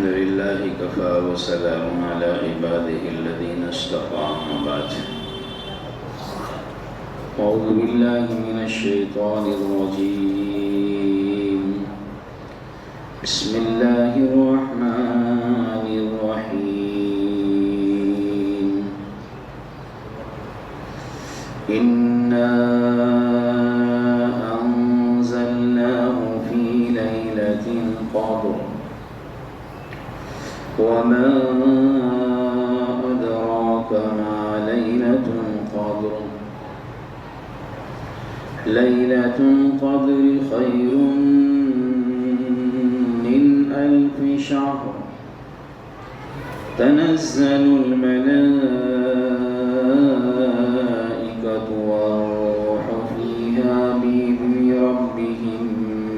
الحمد لله كفى وسلام على عباده الذين اصطفى أما بعد أعوذ بالله من الشيطان الرجيم بسم الله الرحمن الرحيم إنا أنزلناه في ليلة القدر وما أدراك ما ليلة القدر ليلة القدر خير من ألف شهر تنزل الملائكة والروح فيها بإذن ربهم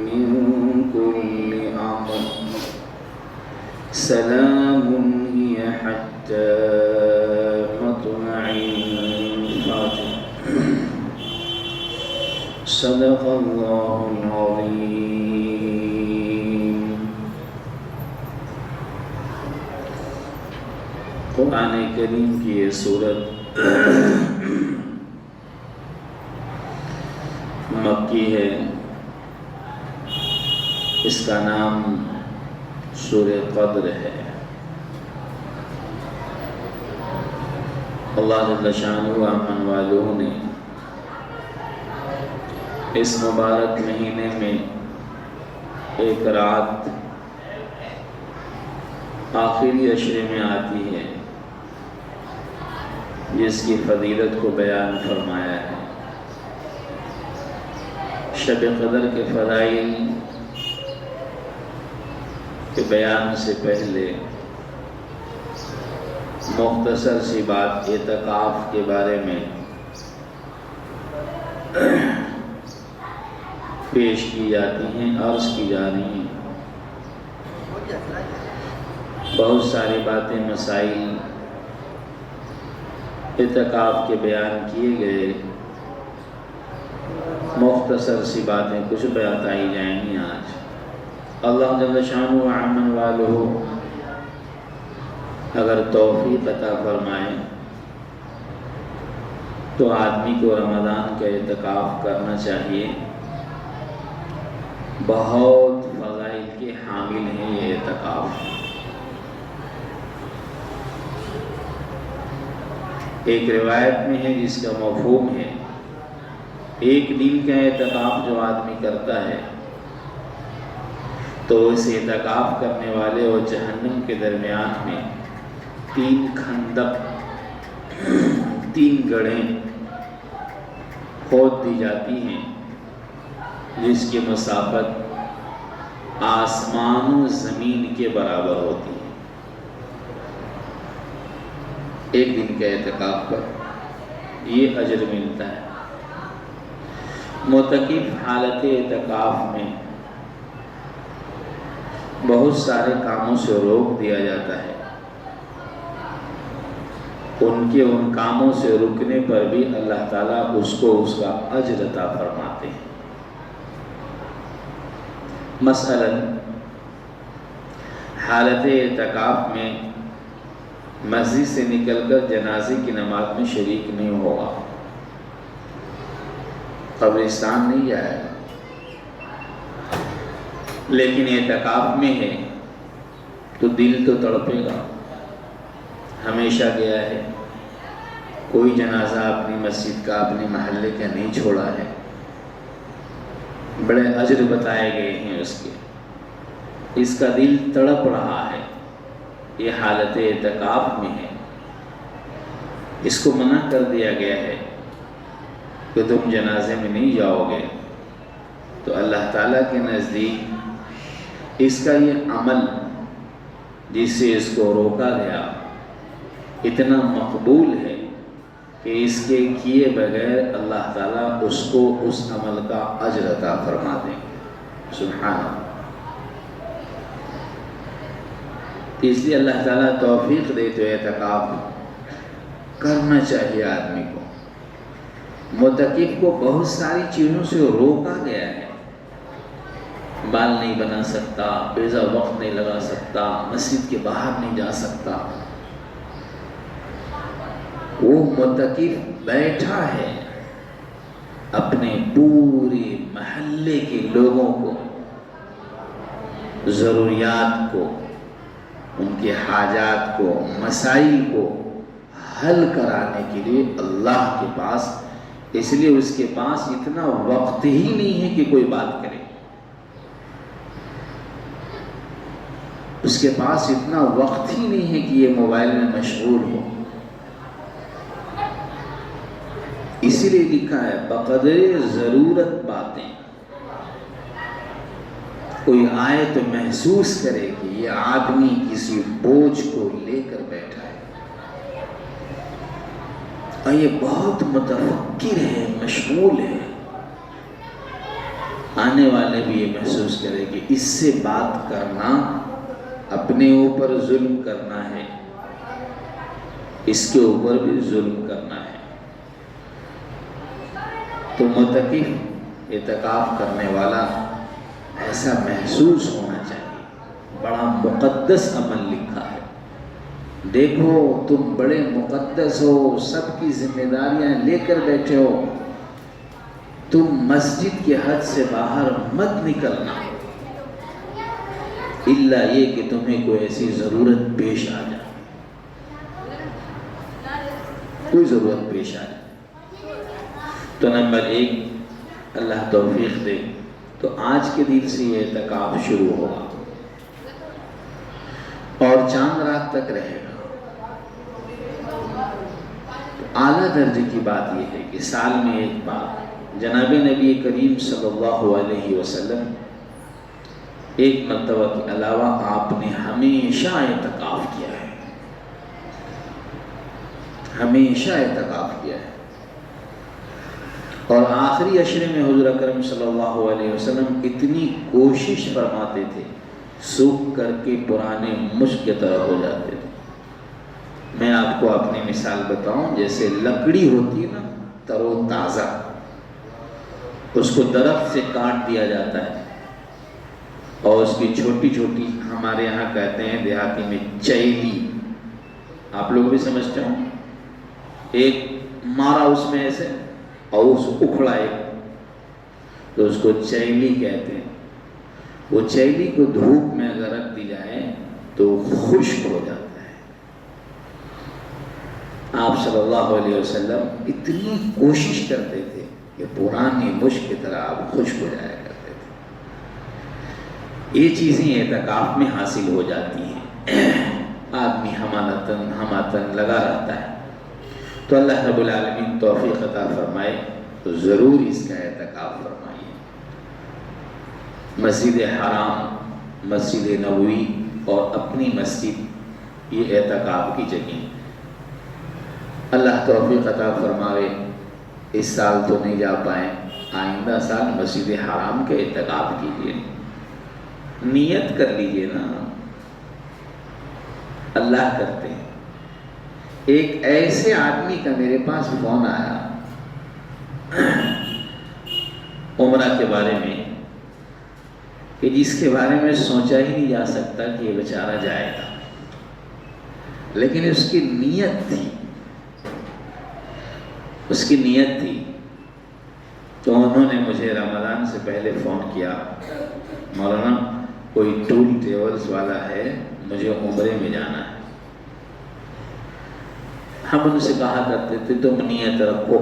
من كل أمر سلام هي حتى مطلع الفجر صدق الله العظيم. قرآن کریم کی یہ سورت مکی ہے. اس کا نام سورہ قدر ہے. اللہ جل شانہ و امن والوں نے اس مبارک مہینے میں ایک رات آخری عشرے میں آتی ہے جس کی فضیلت کو بیان فرمایا ہے. شب قدر کے فضائل کے بیان سے پہلے مختصر سی بات اعتکاف کے بارے میں پیش کی جاتی ہیں، عرض کی جا رہی ہیں. بہت ساری باتیں، مسائل اعتکاف کے بیان کیے گئے. مختصر سی باتیں کچھ بتائی جائیں گی آج. اللہ جل شانہ و امن والہ اگر توفیق عطا فرمائے تو آدمی کو رمضان کا اعتکاف کرنا چاہیے. بہت فضائل کے حامل ہیں یہ اعتکاف. ایک روایت میں ہے جس کا مفہوم ہے ایک دن کا اعتکاف جو آدمی کرتا ہے تو اس اعتکاف کرنے والے اور جہنم کے درمیان میں 3 خندق 3 گڑھیں کھود دی جاتی ہیں جس کی مسافت آسمان و زمین کے برابر ہوتی ہے. ایک دن کے اعتکاف پر یہ اجر ملتا ہے. معتکف حالت اعتکاف میں بہت سارے کاموں سے روک دیا جاتا ہے. ان کاموں سے رکنے پر بھی اللہ تعالیٰ اس کو اس کا اجر عطا فرماتے ہیں. مثلاً حالت اعتکاف میں مسجد سے نکل کر جنازے کی نماز میں شریک نہیں ہوگا، قبرستان نہیں جائے گا. لیکن اعتکاف میں ہے تو دل تو تڑپے گا. ہمیشہ گیا ہے، کوئی جنازہ اپنی مسجد کا اپنے محلے کا نہیں چھوڑا ہے. بڑے اجر بتائے گئے ہیں اس کے. اس کا دل تڑپ رہا ہے. یہ حالت اعتکاف میں ہے. اس کو منع کر دیا گیا ہے کہ تم جنازے میں نہیں جاؤ گے. تو اللہ تعالیٰ کے نزدیک اس کا یہ عمل جس سے اس کو روکا گیا اتنا مقبول ہے کہ اس کے کیے بغیر اللہ تعالیٰ اس کو اس عمل کا اجر عطا فرما دیں. سبحان اللہ. اس لیے اللہ تعالیٰ توفیق دے تو اعتکاف کرنا چاہیے آدمی کو. معتکف کو بہت ساری چیزوں سے روکا گیا ہے. بال نہیں بنا سکتا، بیضا وقت نہیں لگا سکتا، مسجد کے باہر نہیں جا سکتا، وہ معتکف بیٹھا ہے، اپنے پورے محلے کے لوگوں کو ضروریات کو، ان کے حاجات کو، مسائل کو حل کرانے کے لیے اللہ کے پاس، اس لیے اس کے پاس اتنا وقت ہی نہیں ہے کہ کوئی بات کرے، اس کے پاس اتنا وقت ہی نہیں ہے کہ یہ موبائل میں مشغول ہو۔ اسی لیے لکھا ہے بقدر ضرورت باتیں، کوئی آئے تو محسوس کرے کہ یہ آدمی کسی بوجھ کو لے کر بیٹھا ہے، اور یہ بہت متفکر ہے، مشغول ہے، آنے والے بھی یہ محسوس کرے کہ اس سے بات کرنا اپنے اوپر ظلم کرنا ہے، اس کے اوپر بھی ظلم کرنا ہے۔ تو معتکف اعتکاف کرنے والا ایسا محسوس ہونا چاہیے، بڑا مقدس عمل لکھا ہے، دیکھو تم بڑے مقدس ہو، سب کی ذمہ داریاں لے کر بیٹھے ہو، تم مسجد کے حد سے باہر مت نکلنا، الا یہ کہ تمہیں کوئی ایسی ضرورت پیش آ جائے، کوئی ضرورت پیش آ جائے۔ تو نمبر 1 اللہ توفیق دے، تو آج کے دن سے یہ اعتکاف شروع ہوگا اور چاند رات تک رہے گا۔ اعلیٰ درجے کی بات یہ ہے کہ سال میں ایک بار جناب نبی کریم صلی اللہ علیہ وسلم ایک مرتبہ کے علاوہ آپ نے ہمیشہ اعتکاف کیا ہے، ہمیشہ اعتکاف کیا ہے، اور آخری عشرے میں حضور اکرم صلی اللہ علیہ وسلم اتنی کوشش فرماتے تھے، سوکھ کر کے پرانے مشک کی طرح ہو جاتے تھے۔ میں آپ کو اپنی مثال بتاؤں، جیسے لکڑی ہوتی ہے نا تر و تازہ، اس کو درخت سے کاٹ دیا جاتا ہے اور اس کی چھوٹی چھوٹی، ہمارے یہاں کہتے ہیں دیہاتی میں چیلی، آپ لوگ بھی سمجھتے ہوں، ایک مارا اس میں ایسے اور اس اکھڑا ایک، تو اس کو چیلی کہتے ہیں۔ وہ چیلی کو دھوپ میں اگر رکھ دی جائے تو خشک ہو جاتا ہے۔ آپ صلی اللہ علیہ وسلم اتنی کوشش کرتے تھے کہ پرانی مشک کی طرح آپ خشک ہو جایا کرتے تھے۔ یہ چیزیں اعتکاف میں حاصل ہو جاتی ہیں، آدمی ہماتن لگا رہتا ہے۔ تو اللہ رب العالمین توفیق عطا فرمائے تو ضرور اس کا اعتکاف فرمائیے۔ مسجد حرام، مسجد نبوی اور اپنی مسجد، یہ اعتکاف کی جگہ۔ اللہ توفیق عطا فرمائے، اس سال تو نہیں جا پائیں، آئندہ سال مسجد حرام کے اعتکاف کیجیے، نیت کر لیجیے نا، اللہ کرتے ہیں۔ ایک ایسے آدمی کا میرے پاس فون آیا عمرہ کے بارے میں، کہ جس کے بارے میں سوچا ہی نہیں جا سکتا کہ یہ بیچارہ جائے گا، لیکن اس کی نیت تھی، اس کی نیت تھی۔ تو انہوں نے مجھے رمضان سے پہلے فون کیا، مولانا کوئی ٹور ٹریولز والا ہے، مجھے عمرے میں جانا ہے۔ ہم ان سے کہا کرتے تھے تم نیت رکھو،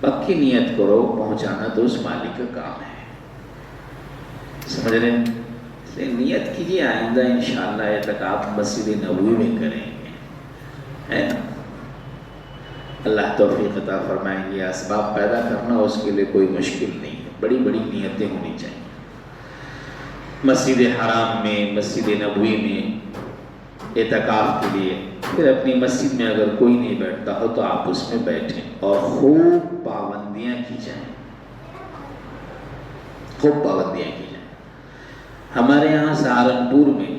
پکی نیت کرو، پہنچانا تو اس مالک کا کام ہے، سمجھ رہے ہیں؟ اس لیے نیت کیجیے، آئندہ انشاءاللہ اعتکاف مسجد نبوی میں کریں گے، ہے نا؟ اللہ توفیق عطا فرمائیں گے۔ اسباب پیدا کرنا اس کے لیے کوئی مشکل نہیں ہے، بڑی بڑی نیتیں ہونی چاہیے۔ مسجد حرام میں، مسجد نبوی میں اعتکاف کے لیے، پھر اپنی مسجد میں اگر کوئی نہیں بیٹھتا ہو تو آپ اس میں بیٹھیں اور خوب پابندیاں کی جائیں، خوب پابندیاں کی جائیں۔ ہمارے یہاں سہارنپور میں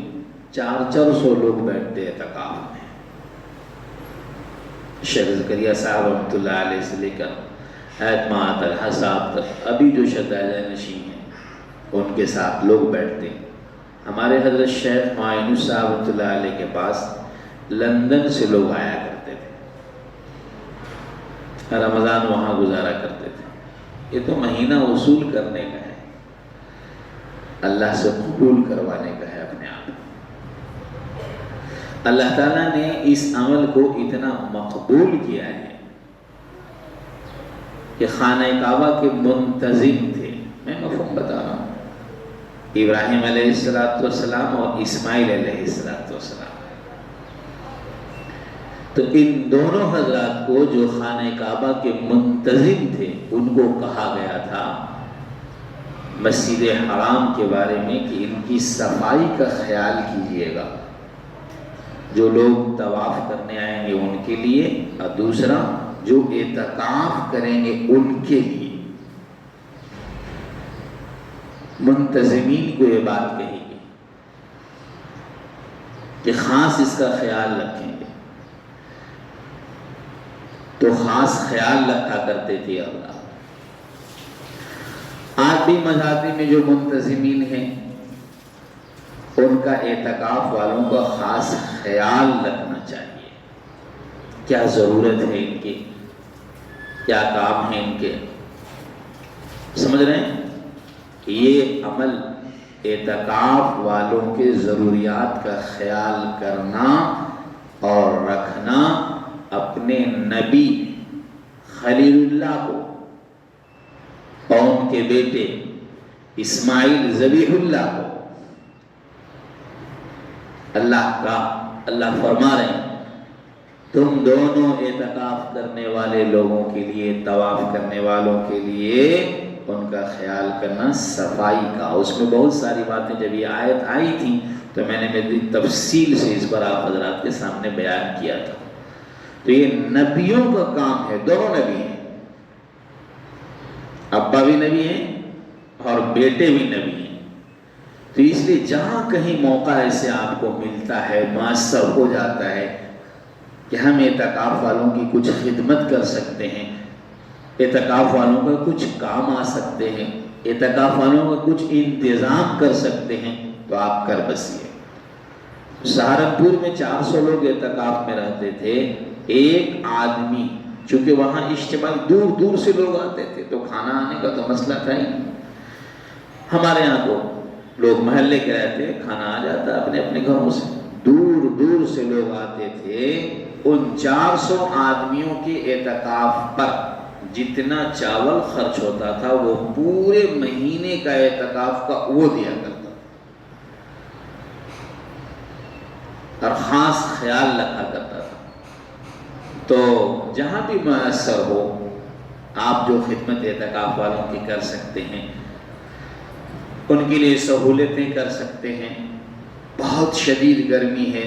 400 لوگ بیٹھتے ہیں اعتکاف میں۔ شیخ زکریا صاحب رحمۃ اللہ علیہ سے لے کر حیات ماں طلحہ صاحب تک، ابھی جو شہزادہ نشین ہیں ان ان کے ساتھ لوگ بیٹھتے ہیں۔ ہمارے حضرت شیخ معین صاحب رحمۃ اللہ علیہ کے پاس لندن سے لوگ آیا کرتے تھے، رمضان وہاں گزارا کرتے تھے۔ یہ تو مہینہ وصول کرنے کا ہے، اللہ سے قبول کروانے کا ہے اپنے آپ۔ اللہ تعالیٰ نے اس عمل کو اتنا مقبول کیا ہے کہ خانہ کعبہ کے منتظم تھے۔ میں مفہوم بتا رہا ہوں، ابراہیم علیہ السلام اور اسماعیل علیہ السلام۔ تو ان دونوں حضرات کو جو خانہ کعبہ کے منتظم تھے، ان کو کہا گیا تھا مسجد حرام کے بارے میں کہ ان کی صفائی کا خیال کیجیے گا، جو لوگ طواف کرنے آئیں گے ان کے لیے، اور دوسرا جو اعتکاف کریں گے ان کے لیے۔ منتظمین کو یہ بات کہی گئی کہ خاص اس کا خیال رکھیں گے، تو خاص خیال رکھا کرتے تھے اللہ۔ آج بھی مذہبی میں جو منتظمین ہیں ان کا اعتکاف والوں کا خاص خیال رکھنا چاہیے، کیا ضرورت ہے ان کی، کیا کام ہے ان کے، سمجھ رہے ہیں؟ یہ عمل اعتکاف والوں کے ضروریات کا خیال کرنا اور رکھنا اپنے نبی خلیل اللہ کو اور ان کے بیٹے اسماعیل ذبیح اللہ کو اللہ فرما رہے ہیں تم دونوں اعتکاف کرنے والے لوگوں کے لیے، طواف کرنے والوں کے لیے ان کا خیال کرنا، صفائی کا۔ اس میں بہت ساری باتیں جب یہ آیت آئی تھی تو میں نے تفصیل سے اس پر آپ حضرات کے سامنے بیان کیا تھا۔ تو یہ نبیوں کا کام ہے، دونوں نبی ہیں، ابا بھی نبی ہیں اور بیٹے بھی نبی ہیں۔ تو اس لیے جہاں کہیں موقع ایسے آپ کو ملتا ہے، میسر ہو جاتا ہے کہ ہم اعتکاف والوں کی کچھ خدمت کر سکتے ہیں، اعتکاف والوں کا کچھ کام آ سکتے ہیں، اعتکاف والوں کا کچھ انتظام کر سکتے ہیں، تو آپ کر بسیے۔ سہارنپور میں 400 لوگ اعتکاف میں رہتے تھے، ایک آدمی، چونکہ وہاں اجتماعی دور دور سے لوگ آتے تھے تو کھانا آنے کا تو مسئلہ تھا ہی۔ ہمارے یہاں تو لوگ محلے کے رہتے، کھانا آ جاتا اپنے اپنے گھروں سے، دور دور سے لوگ آتے تھے۔ ان 400 آدمیوں کے اعتکاف پر جتنا چاول خرچ ہوتا تھا وہ پورے مہینے کا اعتکاف کا وہ دیا کرتا اور خاص خیال رکھا کرتا تھا۔ تو جہاں بھی میسر ہو آپ جو خدمت اعتکاف والوں کی کر سکتے ہیں، ان کے لیے سہولتیں کر سکتے ہیں۔ بہت شدید گرمی ہے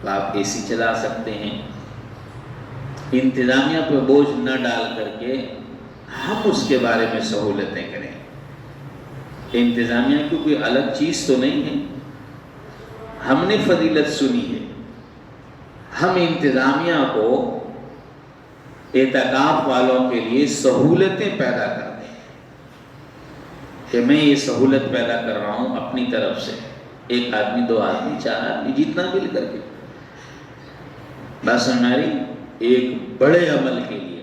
تو آپ اے سی چلا سکتے ہیں۔ انتظامیہ پہ بوجھ نہ ڈال کر کے ہم اس کے بارے میں سہولتیں کریں۔ انتظامیہ کی کوئی الگ چیز تو نہیں ہے، ہم نے فضیلت سنی ہے، ہم انتظامیہ کو اعتکاف والوں کے لیے سہولتیں پیدا کر دیں کہ میں یہ سہولت پیدا کر رہا ہوں اپنی طرف سے، ایک آدمی، 2 آدمی، 4 آدمی، جتنا مل کر کے، بس ہماری ایک بڑے عمل کے لیے،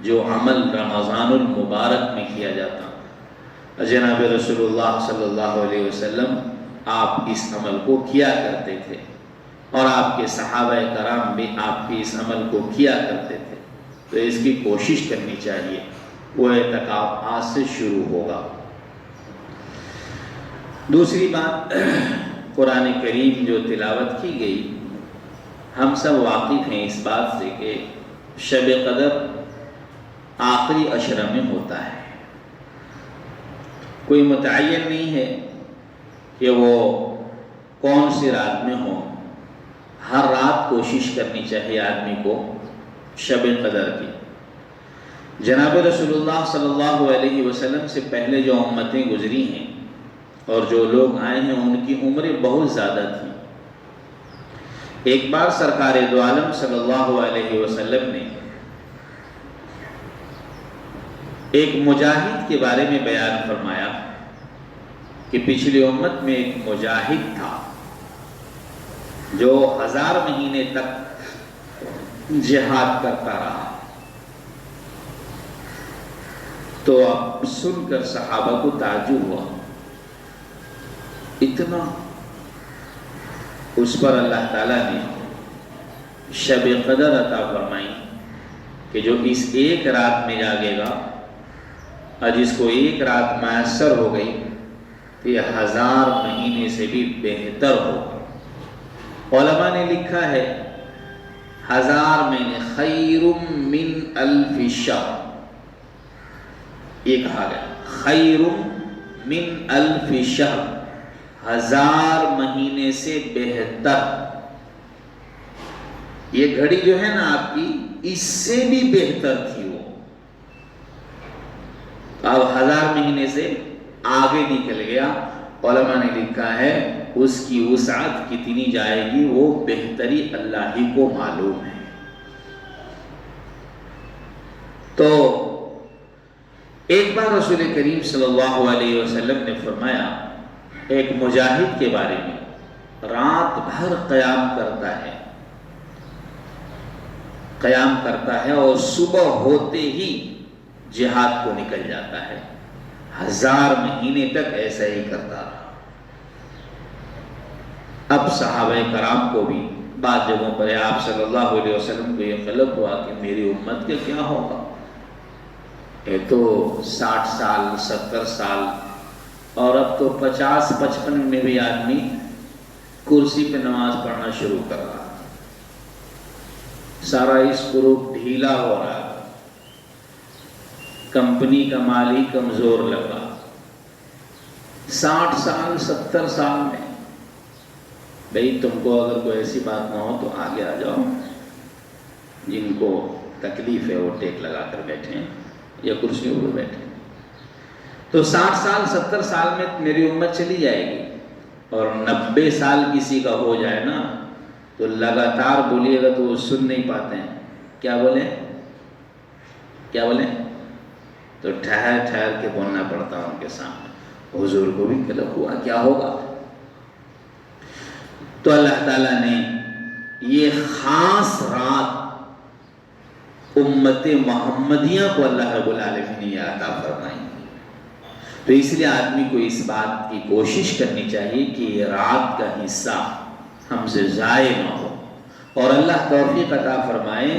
جو عمل رمضان المبارک میں کیا جاتا، جناب رسول اللہ صلی اللہ علیہ وسلم آپ اس عمل کو کیا کرتے تھے اور آپ کے صحابہ کرام بھی آپ کے اس عمل کو کیا کرتے تھے۔ تو اس کی کوشش کرنی چاہیے، وہ اعتکاف آج سے شروع ہوگا۔ دوسری بات، قرآن کریم جو تلاوت کی گئی، ہم سب واقف ہیں اس بات سے کہ شب قدر آخری عشرہ میں ہوتا ہے، کوئی متعین نہیں ہے کہ وہ کون سی رات میں ہو۔ ہر رات کوشش کرنی چاہیے آدمی کو شب قدر کی۔ جناب رسول اللہ صلی اللہ علیہ وسلم سے پہلے جو امتیں گزری ہیں اور جو لوگ آئے ہیں ان کی عمریں بہت زیادہ تھیں۔ ایک بار سرکار دو عالم صلی اللہ علیہ وسلم نے ایک مجاہد کے بارے میں بیان فرمایا کہ پچھلی امت میں ایک مجاہد تھا جو 1000 مہینے تک جہاد کرتا رہا. تو اب سن کر صحابہ کو تعجب ہوا، اتنا. اس پر اللہ تعالیٰ نے شب قدر عطا فرمائی کہ جو اس ایک رات میں جاگے گا اور جس کو ایک رات میسر ہو گئی تو یہ 1000 مہینے سے بھی بہتر ہوگا. علماء نے لکھا ہے 1000 مہینے خیر من 1000 شہر، یہ کہا گیا خیر من 1000 شہر، 1000 مہینے سے بہتر. یہ گھڑی جو ہے نا آپ کی، اس سے بھی بہتر تھی وہ. اب 1000 مہینے سے آگے نکل گیا. علماء نے لکھا ہے اس کی وسعت کتنی جائے گی وہ بہتری اللہ ہی کو معلوم ہے. تو ایک بار رسول کریم صلی اللہ علیہ وسلم نے فرمایا ایک مجاہد کے بارے میں، رات بھر قیام کرتا ہے اور صبح ہوتے ہی جہاد کو نکل جاتا ہے. 1000 مہینے تک ایسا ہی کرتا رہا. اب صحابہ کرام کو بھی بعض جگہوں پر آپ صلی اللہ علیہ وسلم کو یہ قلق ہوا کہ میری امت کا کیا ہوگا. یہ تو 60 سال 70 سال اور اب تو 50-55 میں بھی آدمی کرسی پہ نماز پڑھنا شروع کر رہا. سارا اس گروپ ڈھیلا ہو رہا، کمپنی کا مال ہی کمزور لگ رہا. 60 سال 70 سال میں بھئی تم کو اگر کوئی ایسی بات نہ ہو تو آگے آ جاؤ. جن کو تکلیف ہے وہ ٹیک لگا کر بیٹھیں یا کرسیوں پر بیٹھیں. تو 60 سال 70 سال میں میری امت چلی جائے گی. اور 90 سال کسی کا ہو جائے نا تو لگاتار بولیے گا تو وہ سن نہیں پاتے ہیں. کیا بولیں تو ٹھہر کے بولنا پڑتا ہے ان کے سامنے. حضور کو بھی قلق ہوا کیا ہوگا. تو اللہ تعالیٰ نے یہ خاص رات امت محمدیہ کو اللہ رب العالمین نے عطا فرمائی. تو اس لیے آدمی کو اس بات کی کوشش کرنی چاہیے کہ یہ رات کا حصہ ہم سے ضائع نہ ہو. اور اللہ توفیق عطا فرمائے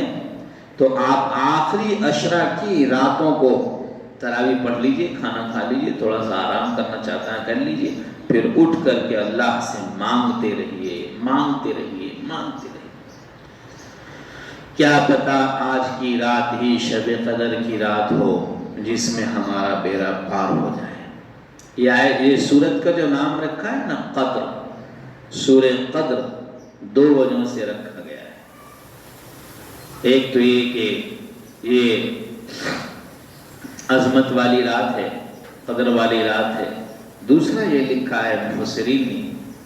تو آپ آخری عشرہ کی راتوں کو تراویح پڑھ لیجئے، کھانا کھا لیجئے، تھوڑا سا آرام کرنا چاہتا ہے کر لیجئے، پھر اٹھ کر کے اللہ سے مانگتے رہیے. کیا پتا آج کی رات ہی شب قدر کی رات ہو جس میں ہمارا بیڑا پار ہو جائے. یہ سورت کا جو نام رکھا ہے نا قدر، سورہ قدر 2 وجہوں سے رکھا گیا ہے. ایک تو یہ کہ یہ عظمت والی رات ہے، قدر والی رات ہے. دوسرا یہ لکھا ہے مفسرین نے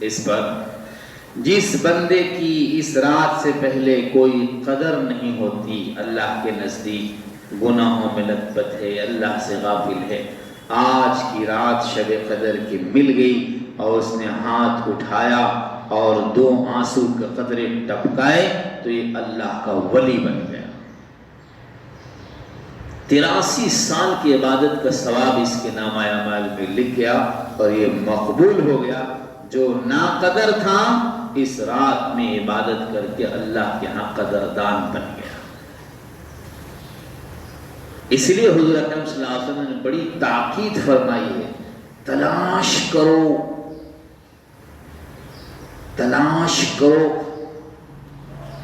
اس پر، جس بندے کی اس رات سے پہلے کوئی قدر نہیں ہوتی، اللہ کے نزدیک گناہوں میں لت پت ہے، اللہ سے غافل ہے، آج کی رات شب قدر کی مل گئی اور اس نے ہاتھ اٹھایا اور 2 آنسو کے قطرے ٹپکائے تو یہ اللہ کا ولی بن گیا. 83 سال کی عبادت کا ثواب اس کے نامہ اعمال میں لکھ گیا اور یہ مقبول ہو گیا. جو ناقدر تھا اس رات میں عبادت کر کے اللہ کے ہاں قدردان بن گیا. اس لیے حضور اکرم صلی اللہ علیہ وسلم نے بڑی تاکید فرمائی ہے، تلاش کرو.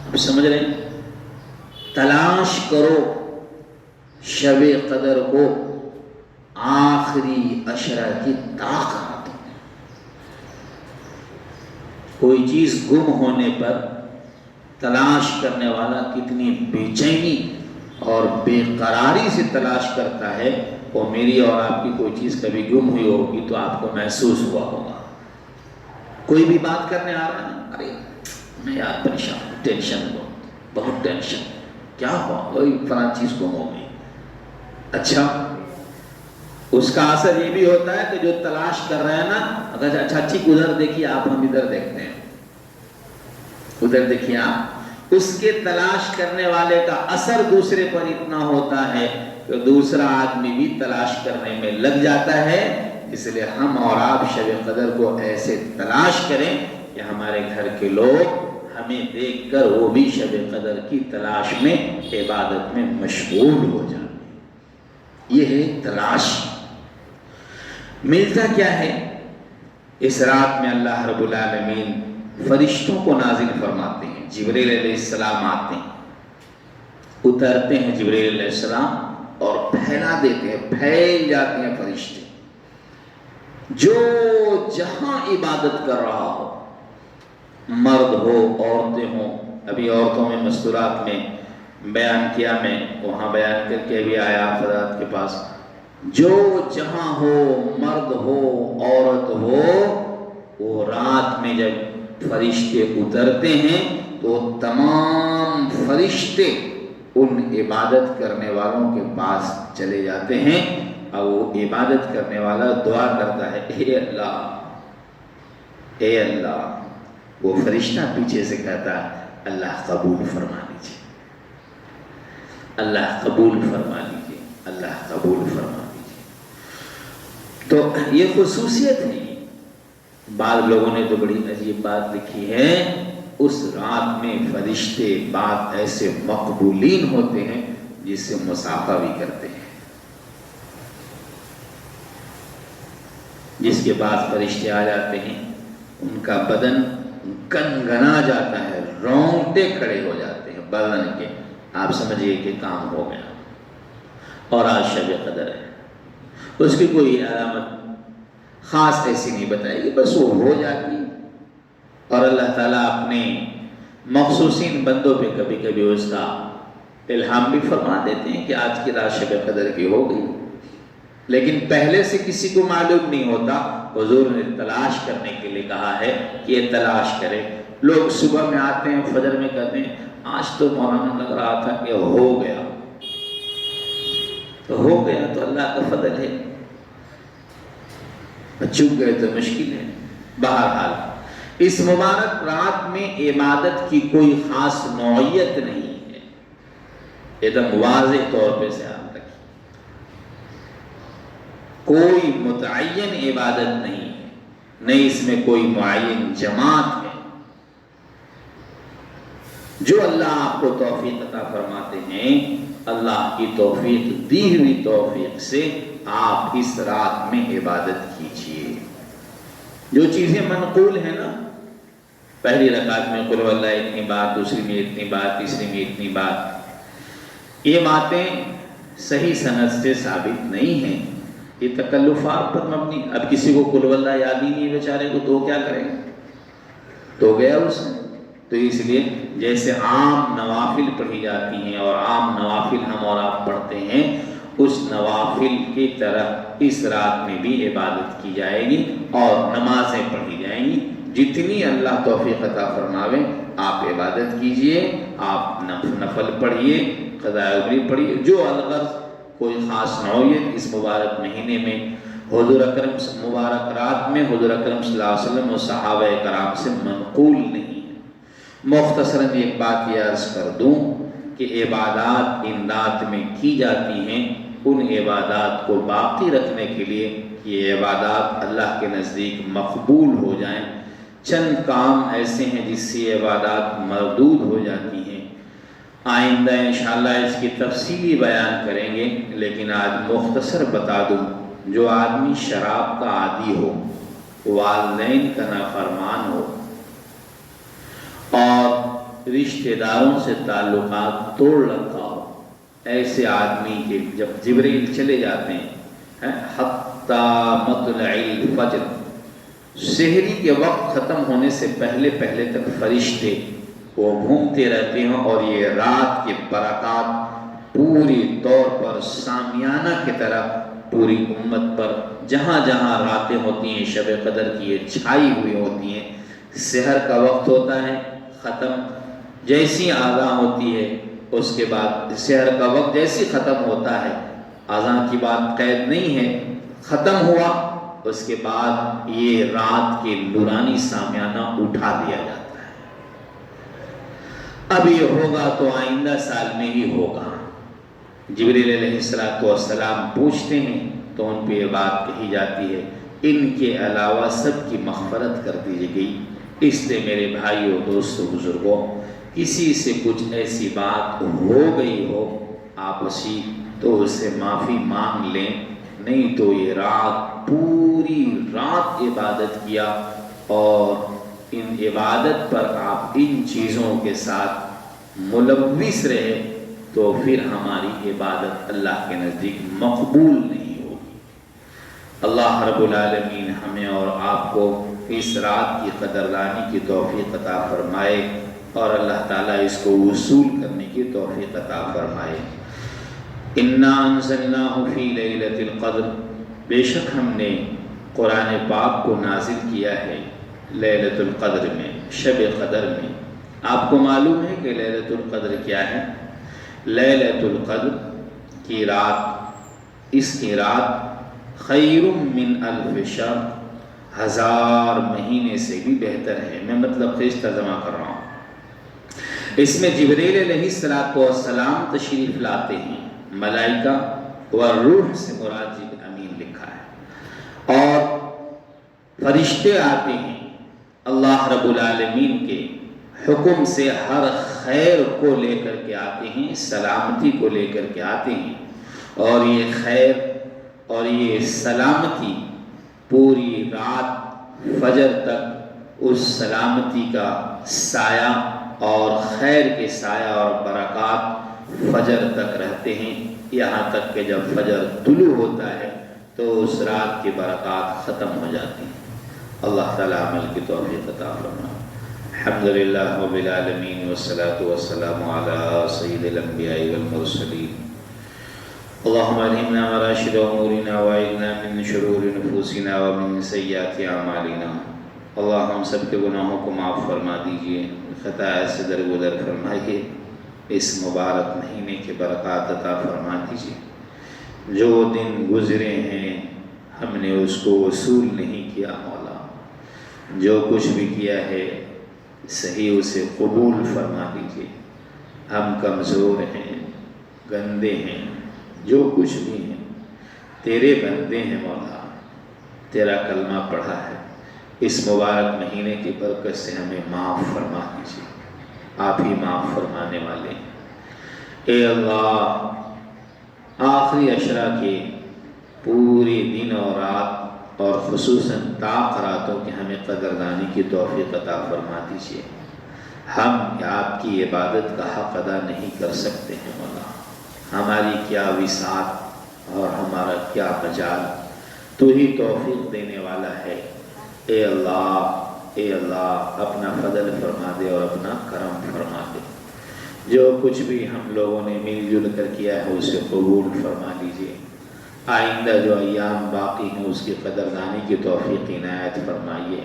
اب سمجھ رہے ہیں؟ تلاش کرو شب قدر کو، آخری عشرہ کی طاقت. کوئی چیز گم ہونے پر تلاش کرنے والا کتنی بے چینی اور بے قراری سے تلاش کرتا ہے. وہ میری اور آپ کی کوئی چیز کبھی گم ہوئی ہوگی تو آپ کو محسوس ہوا ہوگا. کوئی بھی بات کرنے آ رہا ہے، ارے میں یار پریشان ہوں، ٹینشن ہو، بہت ٹینشن، کیا ہوا؟ وہی فلاں چیز گم ہو گئی. اچھا اس کا اثر یہ بھی ہوتا ہے کہ جو تلاش کر رہے ہیں نا، اگر اچھا ٹھیک ادھر دیکھیے آپ، ہم ادھر دیکھتے ہیں، ادھر دیکھیے آپ، اس کے تلاش کرنے والے کا اثر دوسرے پر اتنا ہوتا ہے کہ دوسرا آدمی بھی تلاش کرنے میں لگ جاتا ہے۔ اس لیے ہم اور آپ شب قدر کو ایسے تلاش کریں کہ ہمارے گھر کے لوگ ہمیں دیکھ کر وہ بھی شب قدر کی تلاش میں، عبادت میں مشغول ہو جائیں۔ یہ ہے تلاش۔ ملتا کیا ہے؟ اس رات میں اللہ رب العالمین فرشتوں کو نازل فرماتے ہیں، جبریل علیہ السلام آتے ہیں، اترتے ہیں جبریل علیہ السلام اور پھیلا دیتے ہیں، پھیل جاتے ہیں فرشتے، جو جہاں عبادت کر رہا ہو، مرد ہو عورتیں ہوں۔ ابھی عورتوں میں مستورات میں بیان کیا، میں وہاں بیان کر کے بھی آیا حضرات کے پاس، جو جہاں ہو، مرد ہو عورت ہو، وہ رات میں جب فرشتے اترتے ہیں تو تمام فرشتے ان عبادت کرنے والوں کے پاس چلے جاتے ہیں، اور وہ عبادت کرنے والا دعا کرتا ہے، اے اللہ، اے اللہ۔ وہ فرشتہ پیچھے سے کہتا ہے، اللہ قبول فرما لیجیے، اللہ قبول فرما لیجیے، اللہ قبول فرما لیجیے۔ تو یہ خصوصیت ہے۔ بعض لوگوں نے تو بڑی عجیب بات لکھی ہے، اس رات میں فرشتے بعد ایسے مقبولین ہوتے ہیں جس سے مصافحہ بھی کرتے ہیں، جس کے بعد فرشتے آ جاتے ہیں، ان کا بدن گنگنا جاتا ہے، رونگٹے کھڑے ہو جاتے ہیں بدن کے، آپ سمجھئے کہ کام ہو گیا۔ اور آج شب قدر ہے، اس کی کوئی علامت خاص ایسی نہیں بتائے گی، بس وہ ہو جاتی۔ اور اللہ تعالیٰ اپنے مخصوصین بندوں پہ کبھی کبھی اس کا الہام بھی فرما دیتے ہیں کہ آج کی رات شب قدر کی ہو گئی، لیکن پہلے سے کسی کو معلوم نہیں ہوتا۔ حضور نے تلاش کرنے کے لیے کہا ہے کہ یہ تلاش کرے۔ لوگ صبح میں آتے ہیں، فجر میں کہتے ہیں آج تو مولانا لگ رہا تھا کہ ہو گیا، تو ہو گیا تو اللہ کا فضل ہے، چوک گئے تو مشکل ہے۔ بہرحال اس مبارک رات میں عبادت کی کوئی خاص نوعیت نہیں ہے، ایک دم واضح طور پہ سے آپ رکھیں، کوئی متعین عبادت نہیں ہے، نہیں اس میں کوئی معین جماعت ہے۔ جو اللہ آپ کو توفیق عطا فرماتے ہیں، اللہ کی توفیق دی ہوئی توفیق سے آپ اس رات میں عبادت کیجئے۔ جو چیزیں منقول ہیں نا، پہلی رکعت میں قل ہو اللہ اتنی بار، دوسری میں اتنی بار، تیسری میں اتنی بار، یہ باتیں صحیح سند سے ثابت نہیں ہیں، یہ تکلفات پر مبنی۔ اب کسی کو قل ہو اللہ یاد ہی نہیں بیچارے کو، تو کیا کریں گے؟ تو گیا اس میں۔ تو اس لیے جیسے عام نوافل پڑھی جاتی ہیں اور عام نوافل ہم اور آپ پڑھتے ہیں، اس نوافل کی طرح اس رات میں بھی عبادت کی جائے گی اور نمازیں پڑھی جائیں گی۔ جتنی اللہ توفیق عطا فرماوے آپ عبادت کیجئے، آپ نفل پڑھیے، قضاء عمری پڑھیے، جو الغرض کوئی خاص نوعیت اس مبارک مہینے میں حضور اکرم مبارک رات میں حضور اکرم صلی اللہ علیہ وسلم و صحابہ کرام سے منقول نہیں ہے۔ مختصراً ایک بات یہ عرض کر دوں کہ عبادات ان رات میں کی جاتی ہیں، ان عبادات کو باقی رکھنے کے لیے، یہ عبادات اللہ کے نزدیک مقبول ہو جائیں۔ چند کام ایسے ہیں جس سے عبادات مردود ہو جاتی ہیں، آئندہ انشاءاللہ اس کی تفصیلی بیان کریں گے، لیکن آج مختصر بتا دوں، جو آدمی شراب کا عادی ہو، والدین کا نافرمان ہو اور رشتہ داروں سے تعلقات توڑ رکھا ہو، ایسے آدمی کے جب جبریل چلے جاتے ہیں حتیٰ مطلع الفجر، سحری کے وقت ختم ہونے سے پہلے تک فرشتے وہ گھومتے رہتے ہیں، اور یہ رات کے برکات پوری طور پر سامیانہ کی طرح پوری امت پر جہاں جہاں راتیں ہوتی ہیں شب قدر کی یہ چھائی ہوئی ہوتی ہیں۔ سحر کا وقت ہوتا ہے ختم، جیسی آذان ہوتی ہے اس کے بعد سحر کا وقت جیسی ختم ہوتا ہے، آذان کی بات قید نہیں ہے، ختم ہوا، اس کے بعد یہ رات کے نورانی سامیانہ اٹھا دیا جاتا ہے۔ اب یہ ہوگا تو آئندہ سال میں ہی ہوگا۔ جبریل علیہ السلام پوچھتے ہیں تو ان پہ یہ بات کہی جاتی ہے، ان کے علاوہ سب کی مغفرت کر دی گئی، اس لیے میرے بھائیوں، دوستوں، بزرگوں، کسی سے کچھ ایسی بات ہو گئی ہو آپسی تو اس سے معافی مانگ لیں، نہیں تو یہ رات پوری رات عبادت کیا اور ان عبادت پر آپ ان چیزوں کے ساتھ ملوث رہے تو پھر ہماری عبادت اللہ کے نزدیک مقبول نہیں ہوگی۔ اللہ رب العالمین ہمیں اور آپ کو اس رات کی قدردانی کی توفیق عطا فرمائے اور اللہ تعالیٰ اس کو وصول کرنے کی توفیق عطا فرمائے۔ اِنَّا أَنزَلْنَاهُ فِي لَيْلَةِ الْقَدْرِ، بے شک ہم نے قرآن پاک کو نازل کیا ہے لیلۃ القدر میں، شب قدر میں۔ آپ کو معلوم ہے کہ لیلۃ القدر کیا ہے؟ لیلۃ القدر کی رات، اس کی رات خیر من الف شہر، 1000 مہینے سے بھی بہتر ہے۔ میں مطلب خیز ترجمہ کر رہا ہوں۔ اس میں جبریل علیہ السلام تشریف لاتے ہیں، ملائکہ و روح سے مراد جبریل امین لکھا ہے، اور فرشتے آتے ہیں اللہ رب العالمین کے حکم سے، ہر خیر کو لے کر کے آتے ہیں، سلامتی کو لے کر کے آتے ہیں، اور یہ خیر اور یہ سلامتی پوری رات فجر تک اس سلامتی کا سایہ اور خیر کے سایہ اور برکات فجر تک رہتے ہیں، یہاں تک کہ جب فجر طلوع ہوتا ہے تو اس رات کی برکات ختم ہو جاتی ہیں۔ اللہ تعالیٰ عمل کی توفیق عطا فرمائے۔ الحمدللہ رب العالمین والصلاة والسلام علی سید الانبیاء والمرسلین۔ اللہم الہمنا مراشد امورنا وعیدنا من شرور نفوسنا ومن سیئات اعمالنا۔ اللہ ہم سب کے گناہوں کو معاف فرما دیجئے، خطایا سے درگزر فرمائیے، اس مبارک مہینے کے برکات عطا فرما دیجئے۔ جو دن گزرے ہیں ہم نے اس کو وصول نہیں کیا مولا، جو کچھ بھی کیا ہے صحیح اسے قبول فرما دیجئے۔ ہم کمزور ہیں، گندے ہیں، جو کچھ بھی ہیں تیرے بندے ہیں مولا، تیرا کلمہ پڑھا ہے، اس مبارک مہینے کی برکت سے ہمیں معاف فرما دیجئے، آپ ہی معاف فرمانے والے ہیں۔ اے اللہ، آخری عشرہ کے پورے دن اور رات اور خصوصاً طاق راتوں کے ہمیں قدردانی کی توفیق عطا فرما دیجئے۔ ہم آپ کی عبادت کا حق ادا نہیں کر سکتے ہیں مولا، ہماری کیا وسعت اور ہمارا کیا مجال، تو ہی توفیق دینے والا ہے۔ اے اللہ اپنا فضل فرما دے اور اپنا کرم فرما دے، جو کچھ بھی ہم لوگوں نے مل جل کر کیا ہے اسے قبول فرما لیجئے۔ آئندہ جو ایام باقی ہیں اس کی قدردانی کی توفیق عنایت فرمائیے۔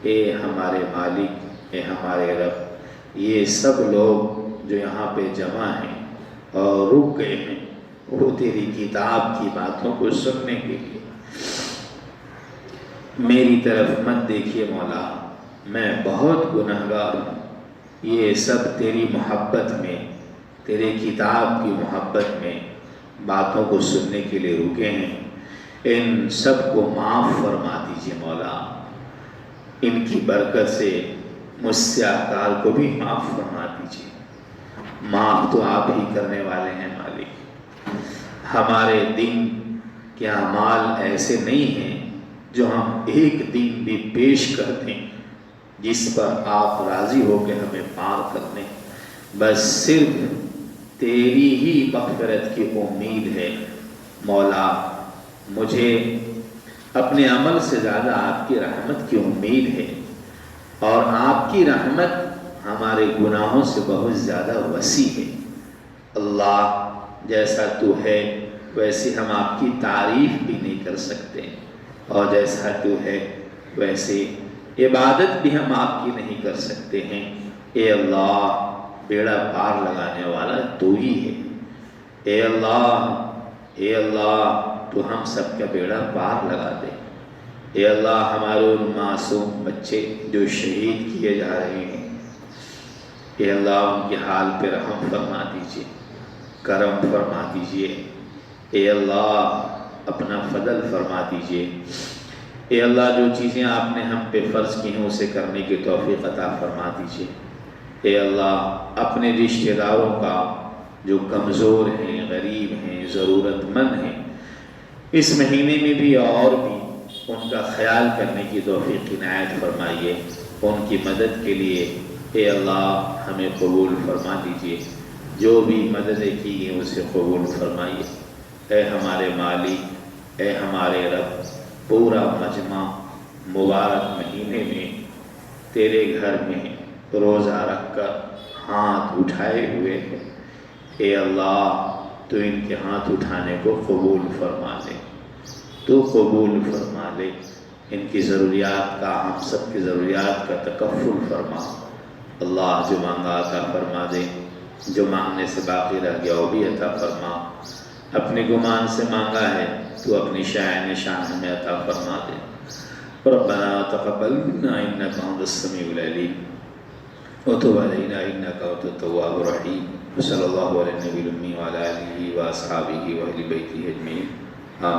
اے ہمارے مالک، اے ہمارے رب، یہ سب لوگ جو یہاں پہ جمع ہیں اور رک گئے ہیں، وہ تیری کتاب کی باتوں کو سننے کے لیے، میری طرف مت دیکھیے مولا، میں بہت گنہگار ہوں، یہ سب تیری محبت میں، تیرے کتاب کی محبت میں باتوں کو سننے کے لیے رکے ہیں۔ ان سب کو معاف فرما دیجئے مولا، ان کی برکت سے مجھ سے اقدار کو بھی معاف فرما دیجئے۔ معاف تو آپ ہی کرنے والے ہیں مالک، ہمارے دن کے اعمال ایسے نہیں ہیں جو ہم ایک دن بھی پیش کر دیں جس پر آپ راضی ہو کے ہمیں پار کر دیں، بس صرف تیری ہی مغفرت کی امید ہے مولا۔ مجھے اپنے عمل سے زیادہ آپ کی رحمت کی امید ہے، اور آپ کی رحمت ہمارے گناہوں سے بہت زیادہ وسیع ہے۔ اللہ، جیسا تو ہے ویسے ہم آپ کی تعریف بھی نہیں کر سکتے، اور جیسا تو ہے ویسے عبادت بھی ہم آپ کی نہیں کر سکتے ہیں۔ اے اللہ، بیڑا پار لگانے والا تو ہی ہے۔ اے اللہ، تو ہم سب کا بیڑا پار لگا دے۔ اے اللہ ہمارے ان معصوم بچے جو شہید کیے جا رہے ہیں، اے اللہ ان کے حال پہ رحم فرما دیجئے، کرم فرما دیجئے۔ اے اللہ اپنا فضل فرما دیجئے۔ اے اللہ جو چیزیں آپ نے ہم پہ فرض کی ہیں اسے کرنے کی توفیق عطا فرما دیجئے۔ اے اللہ اپنے رشتہ داروں کا جو کمزور ہیں، غریب ہیں، ضرورت مند ہیں، اس مہینے میں بھی اور بھی ان کا خیال کرنے کی توفیق عنایت فرمائیے۔ ان کی مدد کے لیے اے اللہ ہمیں قبول فرما دیجئے، جو بھی مددیں کی ہیں اسے قبول فرمائیے۔ اے ہمارے مالک، اے ہمارے رب، پورا مجمع مبارک مہینے میں تیرے گھر میں روزہ رکھ کر ہاتھ اٹھائے ہوئے ہیں۔ اے اللہ تو ان کے ہاتھ اٹھانے کو قبول فرما لے، تو قبول فرما لے۔ ان کی ضروریات کا، ہم سب کی ضروریات کا تکفل فرما۔ اللہ جو مانگا عطا فرما دے، جو مانگنے سے باقی رہ گیا وہ بھی عطا فرما۔ اپنے گمان سے مانگا ہے تو اپنی شان ہمیں عطا فرما دے۔ ربنا تقبل منا انك انت السميع العليم وتب علينا انك انت التواب الرحيم وصلى الله على النبي الأمي وعلى آله وأصحابه وأهل بيته أجمعين آمين۔